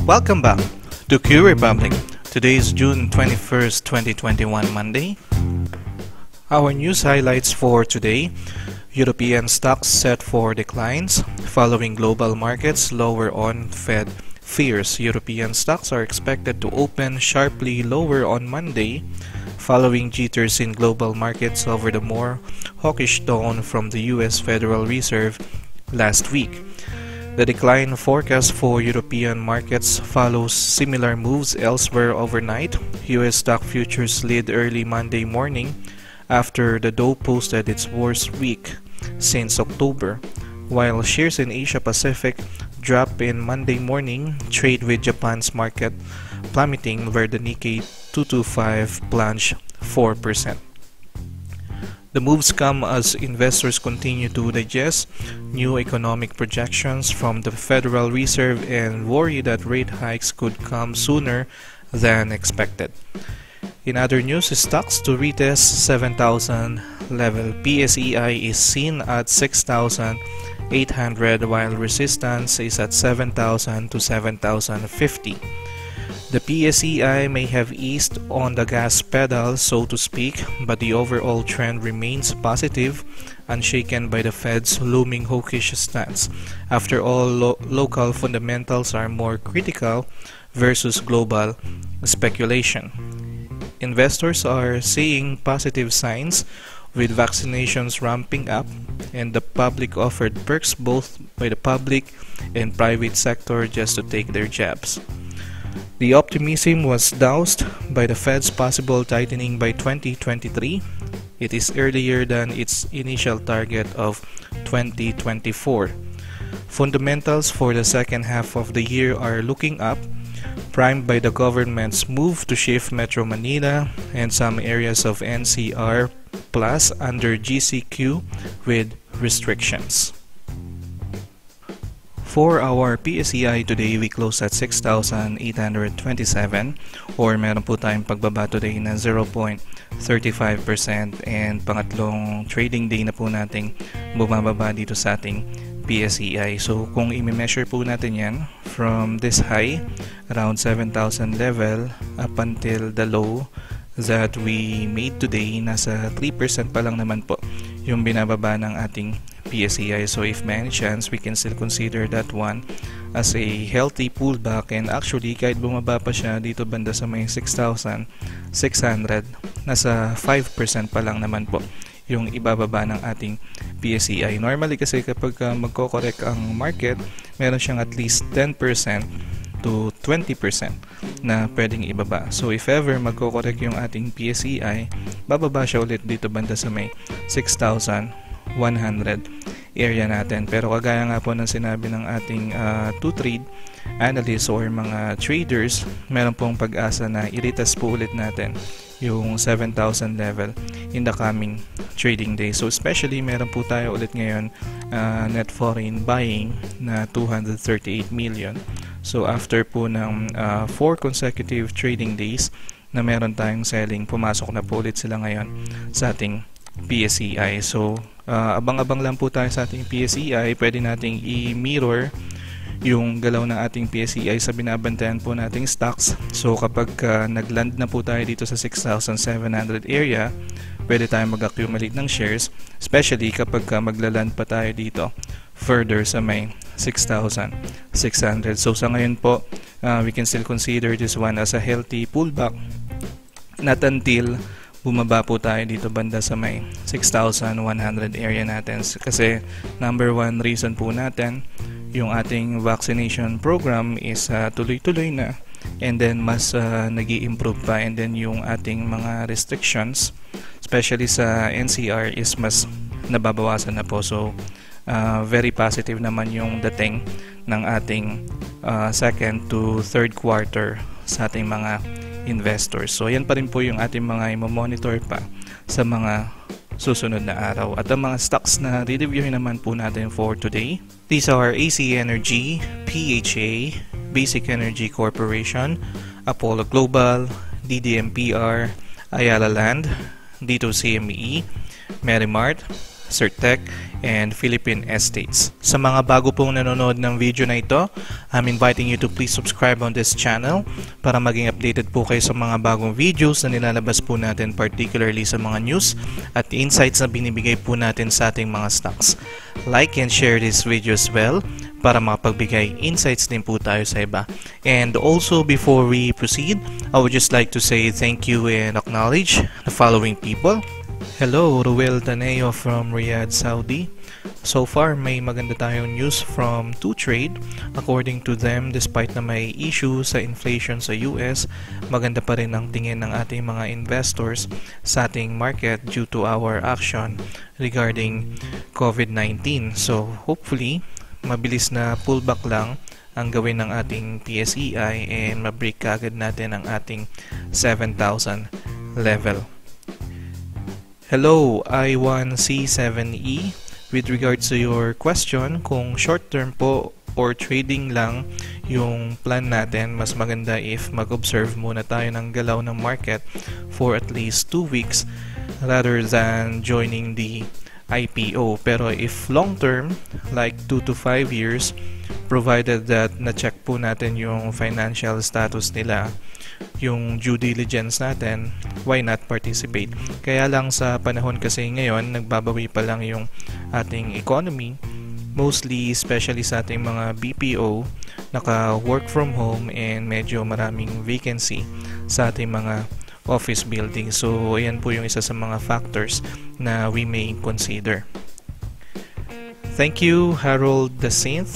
Welcome back to QrepubliC. Today is June 21st, 2021, Monday. Our news highlights for today: European stocks set for declines following global markets lower on Fed fears. European stocks are expected to open sharply lower on Monday following jitters in global markets over the more hawkish tone from the US Federal Reserve last week. The decline forecast for European markets follows similar moves elsewhere overnight. US stock futures slid early Monday morning after the Dow posted its worst week since October, while shares in Asia Pacific dropped in Monday morning trade with Japan's market plummeting, where the Nikkei 225 plunged 4%. The moves come as investors continue to digest new economic projections from the Federal Reserve and worry that rate hikes could come sooner than expected. In other news, stocks to retest 7,000 level. PSEi is seen at 6,800 while resistance is at 7,000 to 7,050. The PSEi may have eased on the gas pedal, so to speak, but the overall trend remains positive, unshaken by the Fed's looming hawkish stance. After all, local fundamentals are more critical versus global speculation. Investors are seeing positive signs with vaccinations ramping up, and the public offered perks both by the public and private sector just to take their jabs. The optimism was doused by the Fed's possible tightening by 2023. It is earlier than its initial target of 2024. Fundamentals for the second half of the year are looking up, primed by the government's move to shift Metro Manila and some areas of NCR Plus under GCQ with restrictions. For our PSEi today, we closed at 6,827, or meron po tayong pagbaba today na 0.35%, and pangatlong trading day na po nating bumababa dito sa ating PSEi. So kung i-measure po natin yan from this high around 7,000 level up until the low that we made today, nasa 3% pa lang naman po yung binababa ng ating PSEi. So if by any chance, we can still consider that one as a healthy pullback, and actually kahit bumaba pa siya dito banda sa may 6,600, nasa 5% pa lang naman po yung ibababa ng ating PSEi. Normally kasi kapag magko-correct ang market, meron siyang at least 10% to 20% na pwedeng ibaba. So if ever magko-correct yung ating PSEi, bababa siya ulit dito banda sa may 6,100 area natin. Pero kagaya nga po ng sinabi ng ating to-trade analysts or mga traders, meron pong pag-asa na i-retest po ulit natin yung 7,000 level in the coming trading day. So especially meron po tayo ulit ngayon net foreign buying na 238 million. So after po ng 4 consecutive trading days na meron tayong selling, pumasok na po ulit sila ngayon sa ating PSEi. So abang-abang lang po tayo sa ating PSEi. Pwede nating i-mirror yung galaw ng ating PSEi sa binabantayan po nating stocks. So kapag nagland na po tayo dito sa 6,700 area, pwede tayong mag-accumulate ng shares, especially kapag maglaland pa tayo dito further sa may 6,600. So sa ngayon po, we can still consider this one as a healthy pullback, not until bumaba po tayo dito banda sa may 6,100 area natin. Kasi number one reason po natin, yung ating vaccination program is tuloy-tuloy na, and then mas nag-i-improve pa, and then yung ating mga restrictions especially sa NCR is mas nababawasan na po. So very positive naman yung dating ng ating second to third quarter sa ating mga investors. So yan pa rin po yung ating mga i-monitor pa sa mga susunod na araw. At ang mga stocks na re-reviewin naman po natin for today, these are ACEN Energy, PHA, Basic Energy Corporation, Apollo Global, DDMPR, Ayala Land, D2CME, Merimart, Certec, and Philippine Estates. Sa mga bago pong nanonood ng video na ito, I'm inviting you to please subscribe on this channel para maging updated po kayo sa mga bagong videos na nilalabas po natin, particularly sa mga news at insights na binibigay po natin sa ating mga stocks. Like and share this video as well para makapagbigay insights din po tayo sa iba. And also, before we proceed, I would just like to say thank you and acknowledge the following people. Hello, Ruel Taneo from Riyadh, Saudi. So far, may maganda tayong news from 2Trade. According to them, despite na may issue sa inflation sa US, maganda pa rin ang tingin ng ating mga investors sa ating market due to our action regarding COVID-19. So, hopefully, mabilis na pullback lang ang gawin ng ating PSEi and mabreak agad natin ang ating 7,000 level. Hello, I1C7E. With regards to your question, kung short term po or trading lang yung plan natin, mas maganda if mag-observe muna tayo ng galaw ng market for at least 2 weeks rather than joining the IPO. Pero if long term, like 2 to 5 years, provided that na-check po natin yung financial status nila, yung due diligence natin, why not participate? Kaya lang sa panahon kasi ngayon, nagbabawi pa lang yung ating economy, mostly especially sa ating mga BPO, naka-work from home and medyo maraming vacancy sa ating mga office building. So, ayan po yung isa sa mga factors na we may consider. Thank you, Harold the Saint.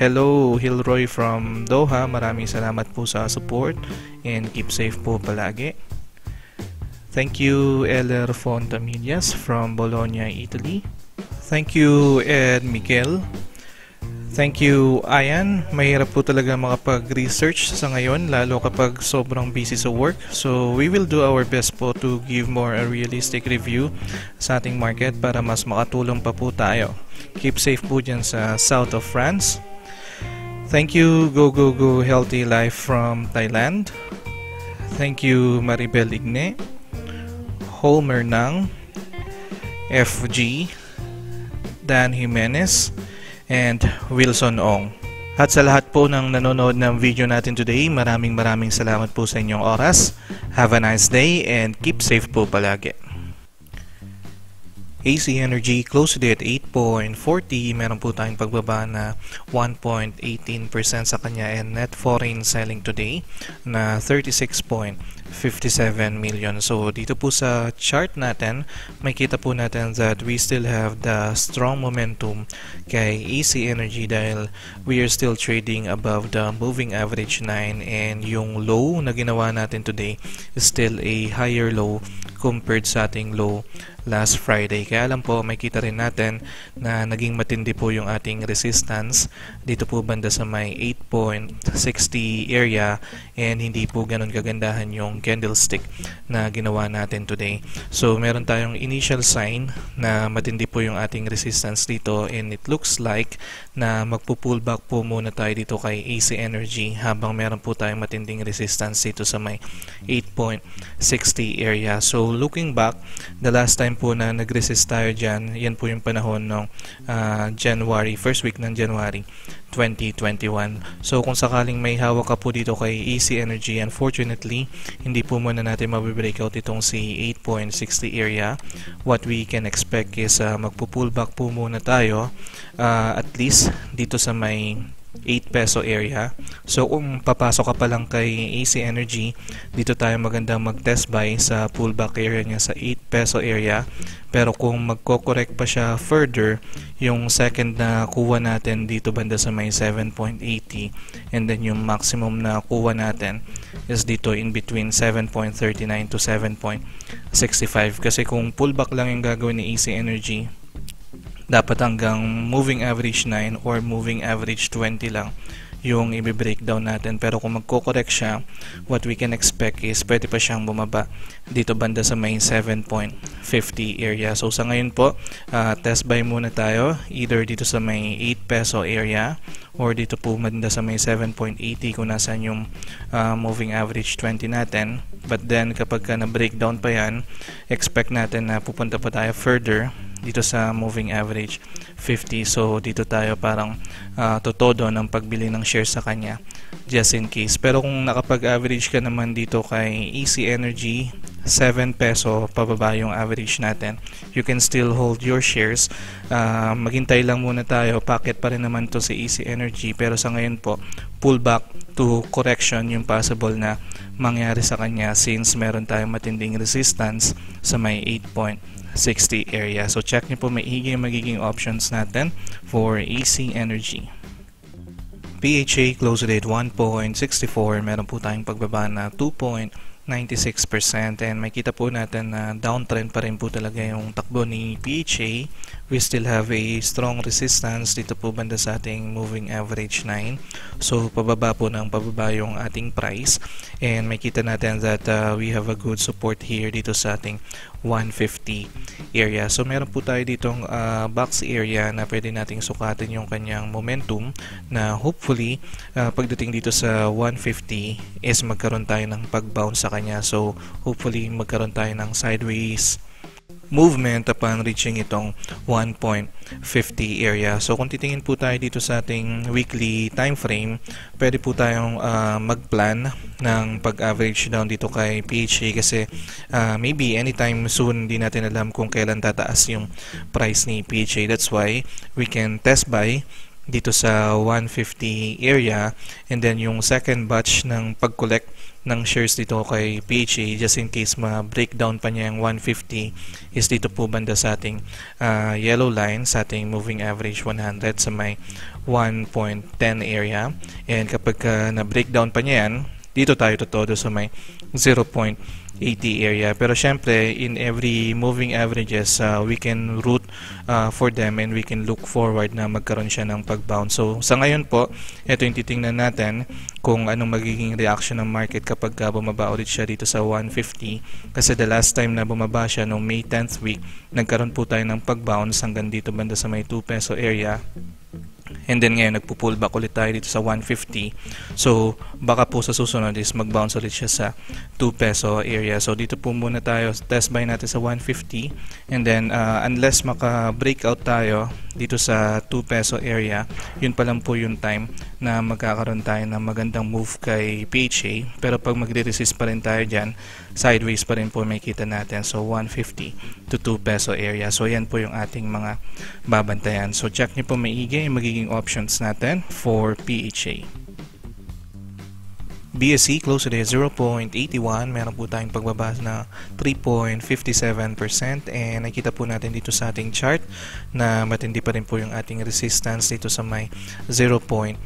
Hello, Hilroy from Doha. Maraming salamat po sa support and keep safe po palagi. Thank you, Eller Fontamillas from Bologna, Italy. Thank you, Ed Miguel. Thank you, Ayan. Mahirap po talaga makapag-research sa ngayon, lalo kapag sobrang busy sa work. So, we will do our best po to give more a realistic review sa ating market para mas makatulong pa po tayo. Keep safe po dyan sa south of France. Thank you, Go Go Go Healthy Life from Thailand. Thank you, Maribel Igne, Homer Nang, FG, Dan Jimenez, and Wilson Ong. At sa lahat po ng nanonood ng video natin today, maraming salamat po sa inyong oras. Have a nice day and keep safe po palagi. AC Energy closed at 8.40. Meron po tayong pagbaba na 1.18% sa kanya, and net foreign selling today na 36.57 million. So dito po sa chart natin, makita po natin that we still have the strong momentum kay AC Energy dahil we are still trading above the moving average 9, and yung low na ginawa natin today is still a higher low compared sa ating low last Friday. Kaya lang po, makita rin natin na naging matindi po yung ating resistance dito po banda sa may 8.60 area, and hindi po ganun kagandahan yung candlestick na ginawa natin today. So meron tayong initial sign na matindi po yung ating resistance dito, and it looks like na magpo-pullback po muna tayo dito kay AC Energy habang meron po tayong matinding resistance dito sa may 8.60 area. So looking back, the last time po na nag-resist tayo dyan, yan po yung panahon ng January, first week ng January 2021. So kung sakaling may hawak ka po dito kay AC Energy, unfortunately, hindi po muna natin mabibreakout itong si 8.60 area. What we can expect is magpo-pullback po muna tayo at least dito sa may 8 peso area. So kung papasok ka pa lang kay AC Energy, dito tayo magandang mag-test buy sa pullback area niya sa 8 peso area. Pero kung magko-correct pa siya further, yung second na kuha natin dito banda sa may 7.80, and then yung maximum na kuha natin is dito in between 7.39 to 7.65. Kasi kung pullback lang yung gagawin ni AC Energy, dapat hanggang moving average 9 or moving average 20 lang yung i-breakdown natin. Pero kung magko-correct siya, what we can expect is pwede pa siyang bumaba dito banda sa may 7.50 area. So sa ngayon po, test buy muna tayo either dito sa may 8 peso area or dito po banda sa may 7.80 kung nasaan yung moving average 20 natin. But then kapag na-breakdown pa yan, expect natin na pupunta pa tayo further dito sa moving average 50. So dito tayo parang totodo ng pagbili ng shares sa kanya just in case. Pero kung nakapag-average ka naman dito kay ACEN Energy, 7 peso pababa yung average natin, you can still hold your shares. Maghintay lang muna tayo, packet pa rin naman to si ACEN Energy, pero sa ngayon po pullback to correction yung possible na mangyari sa kanya since meron tayong matinding resistance sa may 8.60 area. So check nyo po maigi yung magiging options natin for ACEN Energy. PHEi close rate 1.64, meron po tayong pagbaba na 2.96% and makita po natin na downtrend pa rin po talaga yung takbo ni PHEi. We still have a strong resistance dito po banda sa ating moving average 9. So pababa po ng pababa yung ating price and makita natin that we have a good support here dito sa ating 150 area. So meron po tayo ditong box area na pwede nating sukatin yung kanyang momentum na hopefully pagdating dito sa 150 is magkaroon tayo ng pag-bounce sa kanya. So hopefully magkaroon tayo ng sideways movement upon reaching itong 1.50 area. So kung titingin po tayo dito sa ating weekly time frame, pwede po tayong mag-plan ng pag-average down dito kay PHEi kasi maybe anytime soon hindi natin alam kung kailan tataas yung price ni PHEi. That's why we can test buy dito sa 150 area and then yung second batch ng pag-collect ng shares dito kay PHEi just in case ma-breakdown pa niya yung 150 is dito po banda sa ating yellow line sa ating moving average 100 sa may 1.10 area and kapag na-breakdown pa niya yan, dito tayo totodo sa may 0.80 area. Pero syempre in every moving averages we can root for them and we can look forward na magkaroon siya ng pag-bounce. So sa ngayon po, ito yung titingnan natin kung anong magiging reaction ng market kapag bumaba ulit siya dito sa 150 kasi the last time na bumaba siya noong May 10th week, nagkaroon po tayo ng pag-bounce hanggang dito banda sa may 2 peso area. And then ngayon nagpo-pullback ulit tayo dito sa 150. So baka po sa susunod is mag-bounce ulit siya sa 2 peso area. So dito po muna tayo, test buy natin sa 150 and then unless maka-breakout tayo dito sa 2 peso area, yun pa lang po yung time na magkakaroon tayo ng magandang move kay PHEi. Pero pag magre-resist pa rin tayo dyan, sideways pa rin po may kita natin. So 150 to 2 peso area. So yan po yung ating mga babantayan. So check nyo po maigi yung magiging options natin for PHEi. BSE close today 0.81, meron po tayong pagbaba na 3.57% and nakita po natin dito sa ating chart na matindi pa rin po yung ating resistance dito sa may 0.86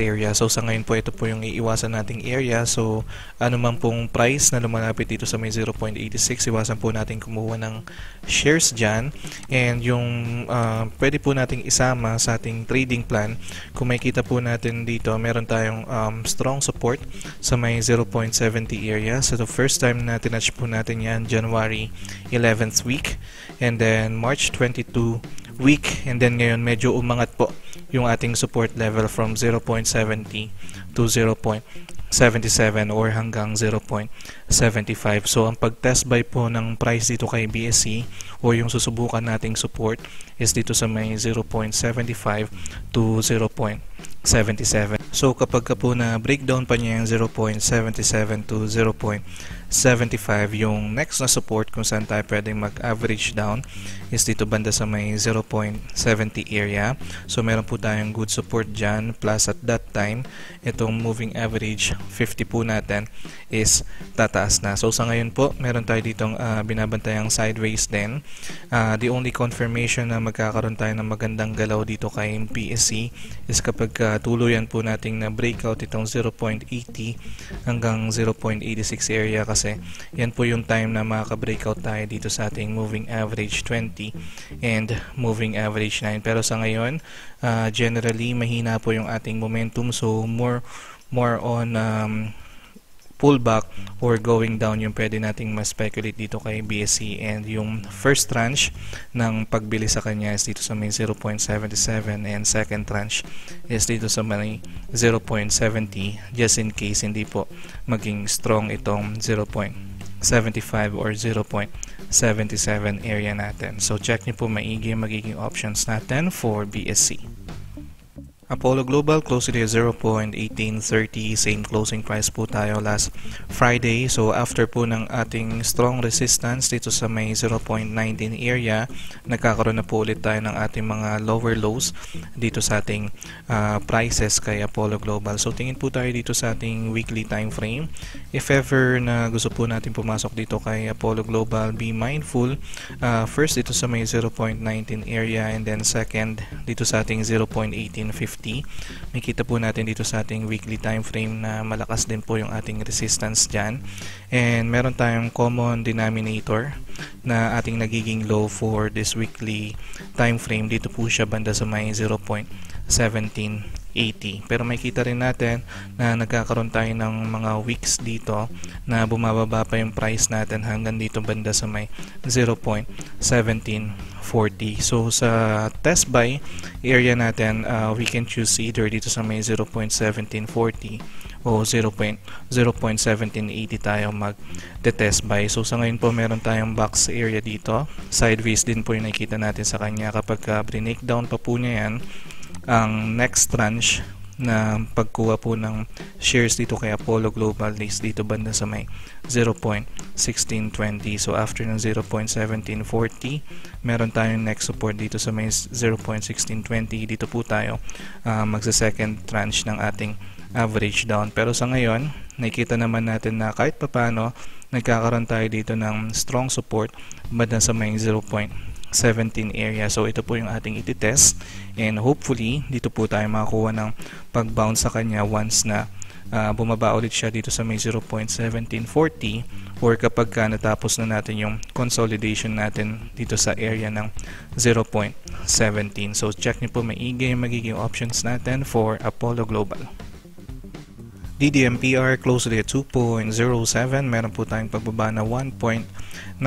area. So sa ngayon po ito po yung iiwasan nating area. So ano man pong price na lumalapit dito sa may 0.86, iwasan po natin kumuha ng shares dyan and yung pwede po nating isama sa ating trading plan. Kung makita po natin dito, meron tayong strong support sa may 0.70 area. So the first time na tinouch po natin yan, January 11th week and then March 22 week and then ngayon medyo umangat po yung ating support level from 0.70 to 0.77 or hanggang 0.75. So ang pag-test buy po ng price dito kay BSE o yung susubukan nating support is dito sa may 0.75 to 0.77. So kapag po na breakdown pa niya yung 0.77 to 0.75, yung next na support kung saan tayo pwedeng mag-average down is dito banda sa may 0.70 area. So meron po tayong good support dyan, plus at that time itong moving average 50 po natin is tataas na. So sa ngayon po meron tayo ditong binabantayang sideways din. The only confirmation na magkakaroon tayo ng magandang galaw dito kay PSE is kapag tuluyan po nating na breakout itong 0.80 hanggang 0.86 area kasi kasi yan po yung time na makaka-breakout tayo dito sa ating moving average 20 and moving average 9. Pero sa ngayon, generally mahina po yung ating momentum, so more on pullback or going down yung pwede nating ma-speculate dito kay PSEi, and yung first tranche ng pagbili sa kanya is dito sa may 0.77 and second tranche is dito sa may 0.70 just in case hindi po maging strong itong 0.75 or 0.77 area natin. So check nyo po maigi yung magiging options natin for PSEi. Apollo Global closed today at 0.1830, same closing price po tayo last Friday. So after po ng ating strong resistance dito sa may 0.19 area, nagkakaroon na po ulit tayo ng ating mga lower lows dito sa ating prices kay Apollo Global. So tingin po tayo dito sa ating weekly time frame. If ever na gusto po natin pumasok dito kay Apollo Global, be mindful first dito sa may 0.19 area, and then second dito sa ating 0.1850. Makita po natin dito sa ating weekly time frame na malakas din po yung ating resistance dyan, and meron tayong common denominator na ating nagiging low for this weekly time frame. Dito po siya banda sa may 0.1780. Pero makita rin natin na nagkakaroon tayo ng mga weeks dito na bumababa pa yung price natin hanggang dito banda sa may 0.1740. So sa test buy area natin, we can choose either dito sa may 0.1740 o 0.1780 tayo mag-test buy. So sa ngayon po meron tayong box area dito. Sideways din po yung nakikita natin sa kanya. Kapag breakdown pa po niya yan, ang next tranche na pagkuha po ng shares dito kay Apollo Global is dito banda sa may 0.1620. So after ng 0.1740, meron tayong next support dito sa may 0.1620. Dito po tayo magsa-second tranche ng ating average down. Pero sa ngayon, nakikita naman natin na kahit papano nagkakaroon tayo dito ng strong support banda sa may 0.17 area. So ito po yung ating ititest, and hopefully dito po tayo makakuha ng pag-bounce sa kanya once na bumaba ulit siya dito sa may 0.1740, or kapag natapos na natin yung consolidation natin dito sa area ng 0.17. So check nyo po maigi yung magiging options natin for Apollo Global. DDMPR closed at 2.07. Meron po tayong pagbaba na 1.90%,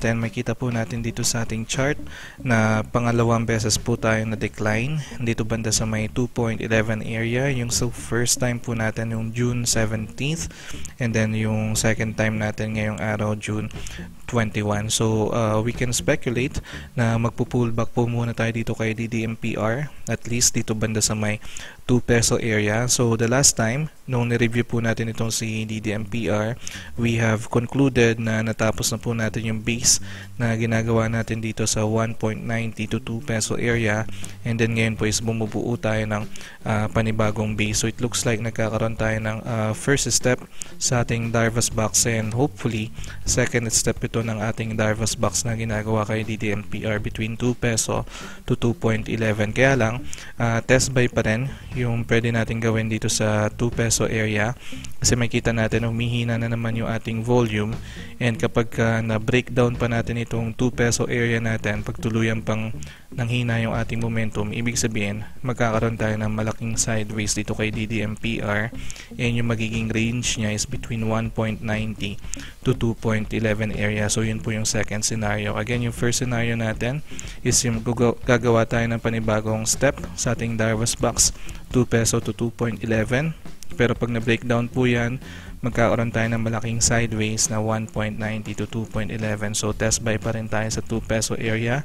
and makita po natin dito sa ating chart na pangalawang beses po tayo na decline dito banda sa may 2.11 area. Yung first time po natin yung June 17th, and then yung second time natin ngayong araw June 21. So we can speculate na magpo-pullback po muna tayo dito kay DDMPR, at least dito banda sa may 2 peso area. So the last time nung ni-review po natin itong si DDMPR, we have concluded na natapos na po natin yung base na ginagawa natin dito sa 1.90 to 2 peso area, and then ngayon po is bumubuo tayo ng panibagong base. So it looks like nagkakaroon tayo ng first step sa ating Darvas box, and hopefully second step ito ng ating Darvas box na ginagawa kay DDMPR between 2 peso to 2.11. Kaya lang test buy pa rin yung pwede natin gawin dito sa 2 peso area, kasi makita natin humihina na naman yung ating volume, and kapag na-breakdown pa natin itong 2 peso area natin, pagtuluyan pang nanghina yung ating momentum, ibig sabihin magkakaroon tayo ng malaking sideways dito kay DDMPR, and yung magiging range niya is between 1.90 to 2.11 area. So yun po yung second scenario. Again, yung first scenario natin is yung gagawa tayo ng panibagong step sa ating Darvas box, 2 peso to 2.11. Pero pag na-breakdown po yan, magkakaroon tayo ng malaking sideways na 1.90 to 2.11. So test buy pa rin tayo sa 2 peso area,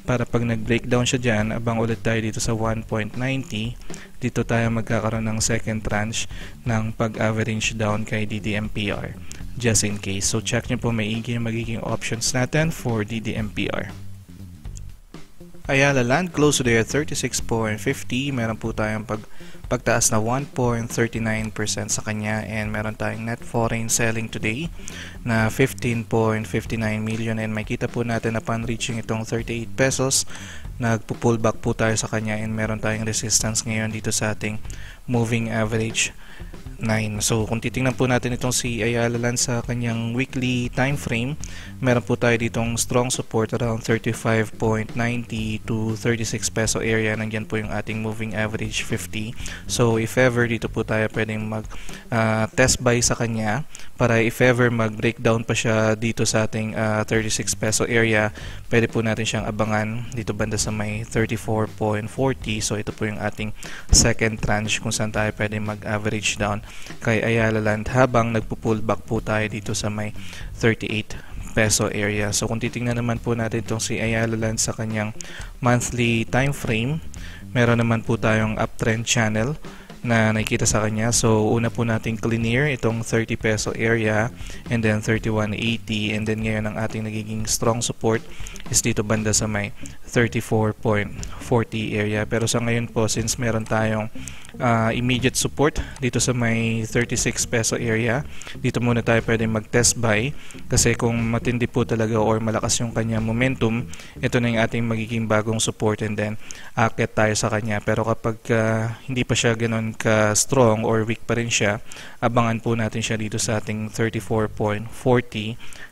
para pag nag-breakdown siya dyan, abang ulit tayo dito sa 1.90. Dito tayo magkakaroon ng second tranche ng pag-average down kay DDMPR, just in case. So check nyo po maigi yung magiging options natin for DDMPR. Ayala Land close today at 36.50. Meron po tayong pagtaas na 1.39% sa kanya, and meron tayong net foreign selling today na 15.59 million, and makita po natin upon reaching itong 38 pesos, nagpo-pullback po tayo sa kanya, and meron tayong resistance ngayon dito sa ating moving average So kung titingnan po natin itong si Ayala Land sa kanyang weekly time frame, meron po tayo ditong strong support around 35.90 to 36 peso area. Nandiyan po yung ating moving average 50. So if ever dito po tayo pwedeng mag test buy sa kanya, para if ever mag-breakdown pa siya dito sa ating 36 peso area, pwede po natin siyang abangan dito banda sa may 34.40. So ito po yung ating second tranche kung saan tayo pwede mag-average down kay Ayala Land habang nagpo-pullback po tayo dito sa may 38 peso area. So kung titingnan naman po natin itong si Ayala Land sa kanyang monthly time frame, meron naman po tayong uptrend channel na nakikita sa kanya. So una po nating clear itong 30 peso area and then 31.80, and then ngayon ang ating nagiging strong support is dito banda sa may 34.40 area. Pero sa ngayon po, since meron tayong immediate support dito sa may 36 peso area, dito muna tayo pwede mag-test buy, kasi kung matindi po talaga or malakas yung kanya momentum, ito na yung ating magiging bagong support and then akit tayo sa kanya. Pero kapag hindi pa siya ganun ka-strong or weak pa rin siya, abangan po natin siya dito sa ating 34.40.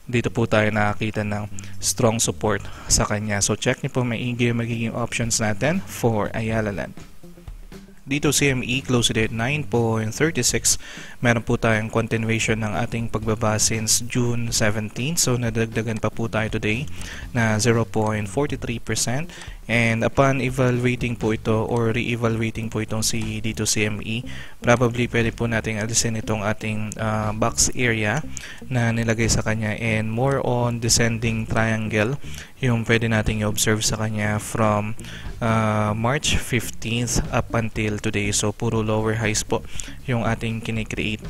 Dito po tayo nakakita ng strong support sa kanya. So check niyo po maigi yung magiging options natin for Ayala Land. Dito CME closed at 9.36. Meron po tayong continuation ng ating pagbaba since June 17. So nadagdagan pa po tayo today na 0.43%. And upon evaluating po ito or re-evaluating po itong si dito CME, probably pwede po nating alisin itong ating box area na nilagay sa kanya, and more on descending triangle yung pwede nating i-observe sa kanya from March 15th up until today. So puro lower highs po yung ating kinikreate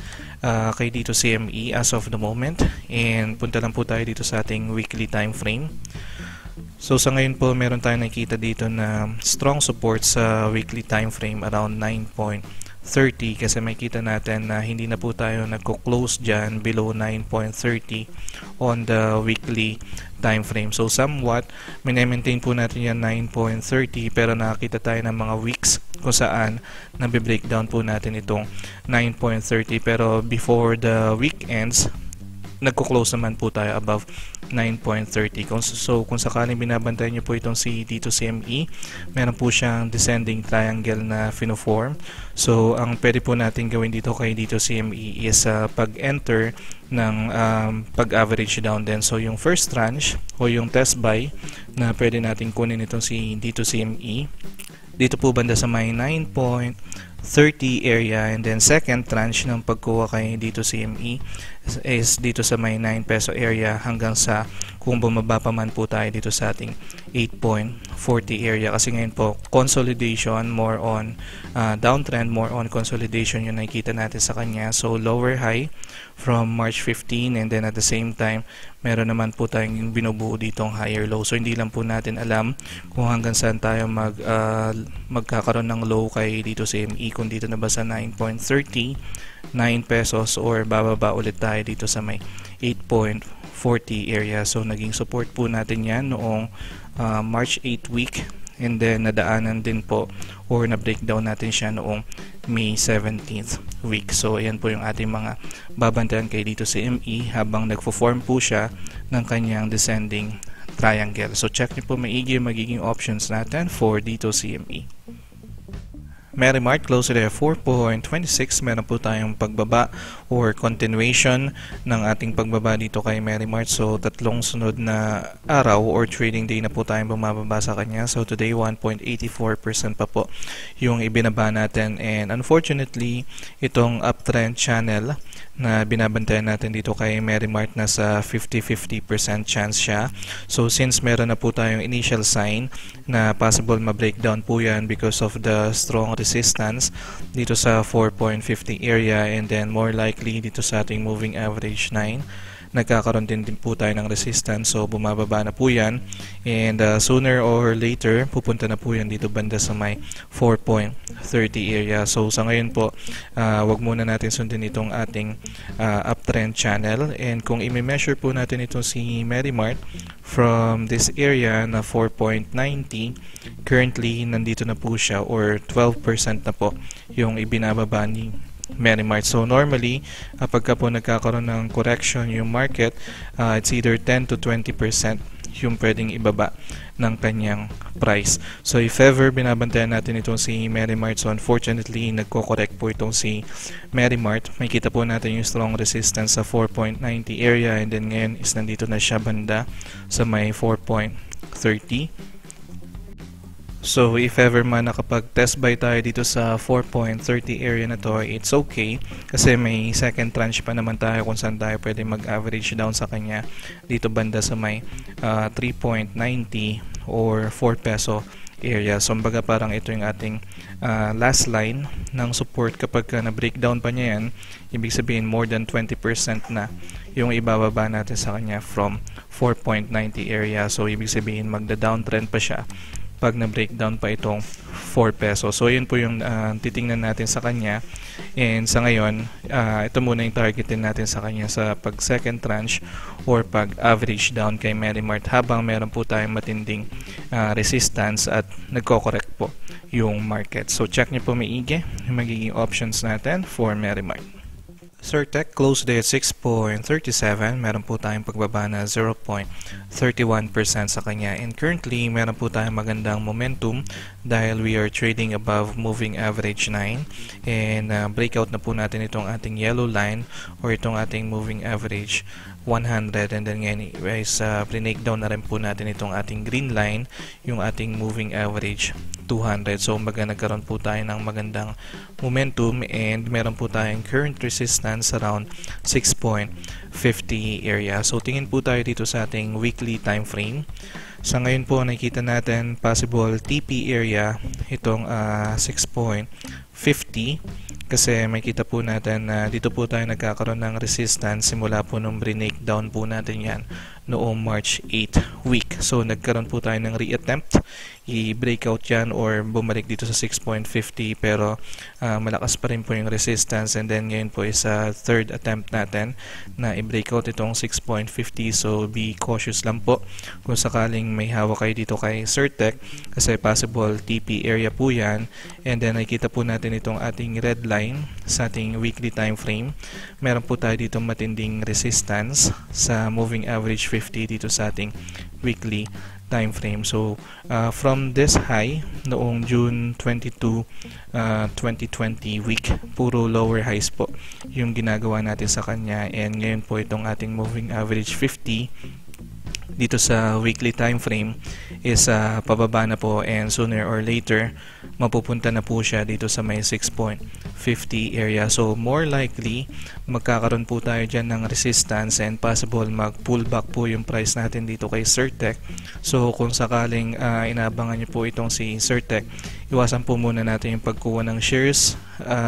kay dito CME as of the moment. And punta lang po tayo dito sa ating weekly time frame. So sa ngayon po, meron tayong nakikita dito na strong support sa weekly time frame around 9.30, kasi makikita natin na hindi na po tayo nagko-close dyan below 9.30 on the weekly time frame. So somewhat, maintain po natin yan 9.30, pero nakakita tayo ng mga weeks kung saan nabe-breakdown po natin itong 9.30, pero before the weekends, nagko-close naman po tayo above 9.30. So kung sakaling binabantayan nyo po itong si dito CME, meron po siyang descending triangle na fino-form. So ang pwede po natin gawin dito kay dito CME is pag-enter ng pag-average down din. So yung first tranche o yung test buy na pwede natin kunin itong si dito CME, dito po banda sa may 9.30 area, and then second tranche ng pagkuha kay dito CME is dito sa may 9 peso area hanggang sa kung bumaba pa man po tayo dito sa ating 8.40 area, kasi ngayon po consolidation, more on downtrend, more on consolidation yung nakikita natin sa kanya. So lower high from March 15, and then at the same time meron naman po tayong binubuo ditong higher low. So hindi lang po natin alam kung hanggang saan tayo magkakaroon ng low kay dito CME, kung dito na ba sa 9.30, 9 pesos, or bababa ulit tayo dito sa may 8.40 area. So naging support po natin yan noong March 8 week, and then nadaanan din po or na-breakdown natin siya noong May 17th week. So ayan po yung ating mga babantayan kay dito CME habang nagfo-form po siya ng kanyang descending triangle. So check niyo po maigi yung magiging options natin for dito CME. Merrimart closed at 4.26. Meron po tayong pagbaba or continuation ng ating pagbaba dito kay Merrimart. So tatlong sunod na araw or trading day na po tayong bumababa sa kanya. So today 1.84% pa po yung ibinaba natin, and unfortunately itong uptrend channel na binabantayan natin dito kay Merrimart, nasa 50-50% chance siya. So since meron na po tayong initial sign na possible ma-breakdown po yan because of the strong resistance dito sa 4.50 area, and then more likely dito sa ating moving average 9 nagkakaroon din po tayo ng resistance. So bumababa na po yan, and sooner or later pupunta na po yan dito banda sa may 4.30 area. So sa ngayon po, wag muna natin sundin itong ating uptrend channel, and kung i-measure po natin itong si Merrimart from this area na 4.90, currently nandito na po siya, or 12% na po yung ibinababa Merrimart. So normally, kapag po nagkakaroon ng correction yung market, it's either 10 to 20% yung pwedeng ibaba ng kanyang price. So if ever binabantayan natin itong si Merrimart, so unfortunately nagko-correct po itong si Merrimart. May kita po natin yung strong resistance sa 4.90 area, and then ngayon is nandito na siya banda sa may 4.30. So if ever man nakapag-test buy tayo dito sa 4.30 area na to, it's okay kasi may second tranche pa naman tayo kung saan tayo pwede mag-average down sa kanya dito banda sa may 3.90 or 4 peso area. So kumbaga parang ito yung ating last line ng support. Kapag na-breakdown pa niya yan, ibig sabihin more than 20% na yung ibababa natin sa kanya from 4.90 area. So ibig sabihin magda-downtrend pa siya pag na-breakdown pa itong 4 pesos. So yun po yung titingnan natin sa kanya, and sa ngayon ito muna yung targetin natin sa kanya sa pag second tranche or pag average down kay Merrimart, habang meron po tayong matinding resistance at nagko-correct po yung market. So check nyo po maigi yung magiging options natin for Merrimart. Certec closed day at 6.37. Meron po tayong pagbaba na 0.31% sa kanya, and currently meron po tayong magandang momentum dahil we are trading above moving average 9, and breakout na po natin itong ating yellow line or itong ating moving average 100, and then ngayon guys break down na rin po natin itong ating green line, yung ating moving average 200. So kumbaga nagkaroon po tayo ng magandang momentum, and meron po tayong current resistance around 6.50 area. So tingin po tayo dito sa ating weekly time frame. Sa ngayon po nakikita natin possible TP area itong 6.50, kasi may kita po natin na dito po tayo nagkakaroon ng resistance simula po nung breakdown po natin yan noong March 8 week. So nagkaroon po tayo ng re-attempt i-breakout yan or bumalik dito sa 6.50, pero malakas pa rin po yung resistance, and then ngayon po is third attempt natin na i-breakout itong 6.50. So be cautious lang po kung sakaling may hawak kayo dito kay Certec, kasi possible TP area po yan, and then nakikita po natin itong ating red line sa ating weekly time frame. Meron po tayo dito matinding resistance sa moving average 50 dito sa ating weekly time frame. So from this high noong June 22, 2020 week, puro lower highs po yung ginagawa natin sa kanya, and ngayon po itong ating moving average 50 dito sa weekly time frame is pababa na po, and sooner or later mapupunta na po siya dito sa may 6.50 area. So more likely magkakaroon po tayo dyan ng resistance, and possible mag pullback po yung price natin dito kay Certec. So kung sakaling inabangan nyo po itong si Certec, iwasan po muna natin yung pagkuha ng shares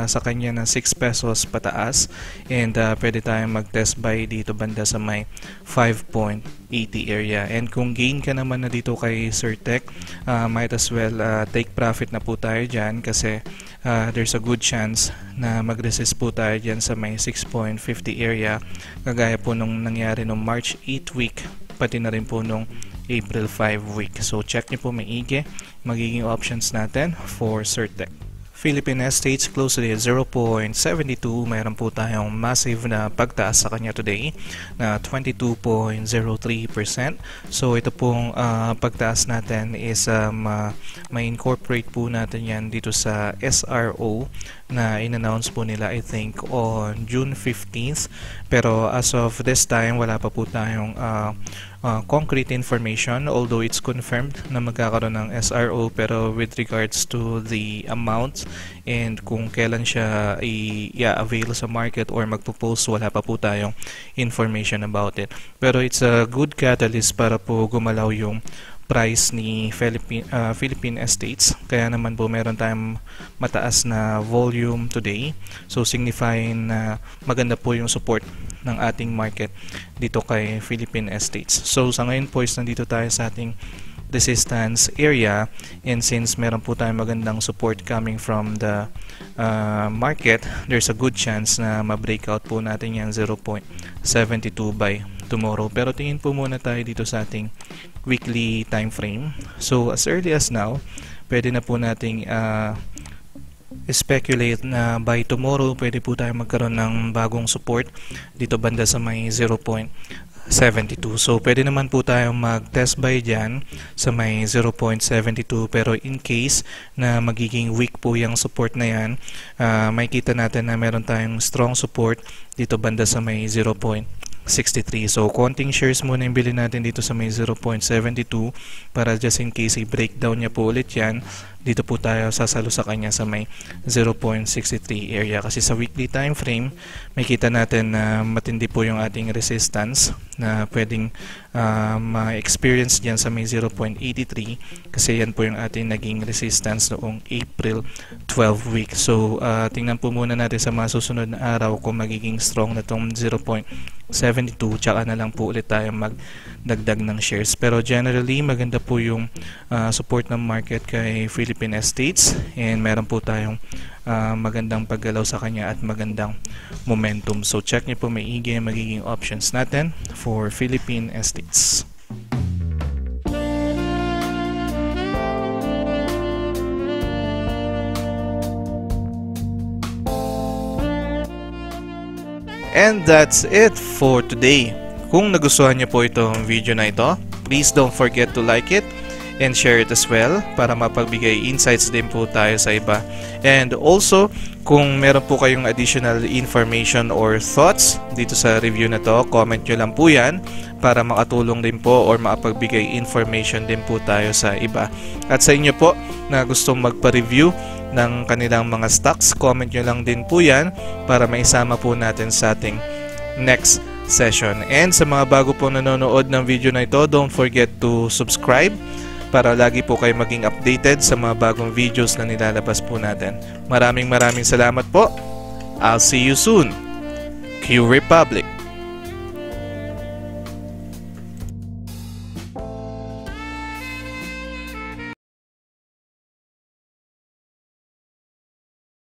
sa kanya ng 6 pesos pataas, and pwede tayong mag test buy dito banda sa may 5.80 area. And kung gain ka naman na dito kay Certec, might as well take profit na po tayo dyan, kasi there's a good chance na mag-resist po tayo dyan sa may 6.50 area, kagaya po nung nangyari nung March 8 week, pati na rin po nung April 5 week. So check nyo po maigi magiging options natin for Certec. Philippine Estates closed today at 0.72. Mayroon po tayong massive na pagtaas sa kanya today na 22.03%. So ito pong pagtaas natin is may incorporate po natin yan dito sa SRO na in-announce po nila I think on June 15th. Pero as of this time wala pa po tayong concrete information, although it's confirmed na magkakaroon ng SRO, pero with regards to the amount and kung kailan siya i-avail sa market or magpo-post, wala pa po tayong information about it. Pero it's a good catalyst para po gumalaw yung price ni Philippine Estates. Kaya naman po meron tayong mataas na volume today, so signifying na maganda po yung support ng ating market dito kay Philippine Estates. So sa ngayon po is nandito tayo sa ating resistance area, and since meron po tayong magandang support coming from the market, there's a good chance na ma-breakout po natin yung 0.72 by tomorrow. Pero tingin po muna tayo dito sa ating weekly time frame. So as early as now, pwede na po nating speculate na by tomorrow pwede po tayo magkaroon ng bagong support dito banda sa may 0.72. So pwede naman po tayong mag-test buy dyan sa may 0.72, pero in case na magiging weak po yung support na yan, makikita natin na meron tayong strong support dito banda sa may 0.63. So konting shares muna yung bilhin natin dito sa may 0.72 para just in case i-breakdown niya po ulit yan, dito po tayo sasalo sa kanya sa may 0.63 area. Kasi sa weekly time frame, makita natin na matindi po yung ating resistance na pwedeng ma-experience dyan sa may 0.83, kasi yan po yung ating naging resistance noong April 12 week. So tingnan po muna natin sa mga susunod na araw kung magiging strong na tong 0.72, tsaka na lang po ulit tayo magdagdag ng shares. Pero generally maganda po yung support ng market kay Philippine Estates, and meron po tayong magandang paggalaw sa kanya at magandang momentum. So check nyo po maigi ang magiging options natin for Philippine Estates. And that's it for today. Kung nagustuhan niyo po itong video na ito, please don't forget to like it and share it as well para mapagbigay insights din po tayo sa iba. And also, kung meron po kayong additional information or thoughts dito sa review na to, comment nyo lang po yan para makatulong din po or makapagbigay information din po tayo sa iba. At sa inyo po na gustong magpa-review ng kanilang mga stocks, comment nyo lang din po yan para maisama po natin sa ating next session. And sa mga bago po nanonood ng video na ito, don't forget to subscribe para lagi po kayo maging updated sa mga bagong videos na nilalabas po natin. Maraming salamat po. I'll see you soon. QRepubliC.